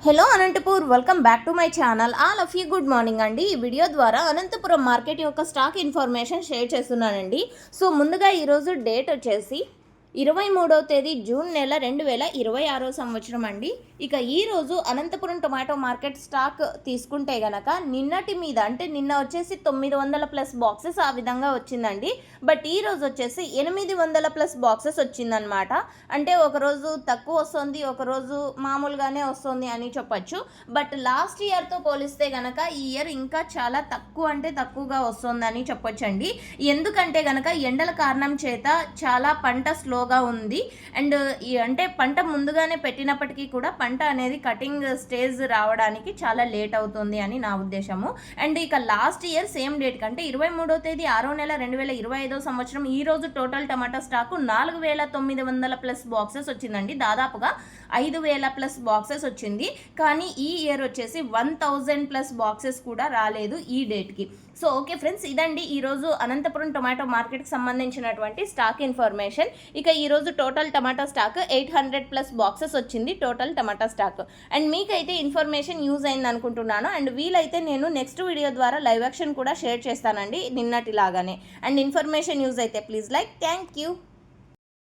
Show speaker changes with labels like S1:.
S1: Hello Anantapur, welcome back to my channel. All of you good morning అండి. ఈ video ద్వారా Anantapuram market యొక్క stock information share చేస్తున్నానండి. So ముందుగా ఈరోజు డేట్ వచ్చేసి 23వ తేదీ జూన్ నెల 2026 సంవత్సరం అండి. ఇక ఈరోజు అనంతపురం టొమాటో మార్కెట్ స్టాక్ తీసుకుంటే గనక నిన్నటి మీద అంటే నిన్న వచ్చేసి 900 ప్లస్ బాక్సెస్ ఆ విధంగా వచ్చిందండి. బట్ ఈరోజు వచ్చేసి 800 ప్లస్ బాక్సెస్ వచ్చిందనమాట. అంటే ఒకరోజు తక్కువ వస్తుంది, ఒకరోజు మామూలుగానే వస్తుంది అని చెప్పచ్చు. బట్ లాస్ట్ ఇయర్తో పోలిస్తే గనక ఈ ఇయర్ ఇంకా చాలా తక్కువ అంటే తక్కువగా వస్తుందని చెప్పొచ్చండి. ఎందుకంటే గనక ఎండల కారణం చేత చాలా పంట స్లోగా ఉంది. అండ్ అంటే పంట ముందుగానే పెట్టినప్పటికీ కూడా పంట అనేది కటింగ్ స్టేజ్ రావడానికి చాలా లేట్ అవుతుంది అని నా ఉద్దేశము. అండ్ ఇక లాస్ట్ ఇయర్ సేమ్ డేట్ కంటే 23వ తేదీ 6వ నెల 2025 సంవత్సరం ఈ రోజు టోటల్ టమాటా స్టాకు 4900 ప్లస్ బాక్సెస్ వచ్చిందండి. దాదాపుగా 5000 ప్లస్ బాక్సెస్ వచ్చింది. కానీ ఈ ఇయర్ వచ్చేసి 1000 ప్లస్ బాక్సెస్ కూడా రాలేదు ఈ డేట్కి. సో ఓకే ఫ్రెండ్స్, ఇదండి ఈరోజు అనంతపురం టొమాటో మార్కెట్కి సంబంధించినటువంటి స్టాక్ ఇన్ఫర్మేషన్. ఇక ఈరోజు టోటల్ టమాటా స్టాక్ 800 ప్లస్ బాక్సెస్ వచ్చింది టోటల్ టమాటా స్టాక్. అండ్ మీకైతే ఇన్ఫర్మేషన్ యూజ్ అయింది అనుకుంటున్నాను. అండ్ వీలైతే నేను నెక్స్ట్ వీడియో ద్వారా లైవ్ యాక్షన్ కూడా షేర్ చేస్తానండి నిన్నటిలాగానే. అండ్ ఇన్ఫర్మేషన్ యూజ్ అయితే ప్లీజ్ లైక్. Thank you.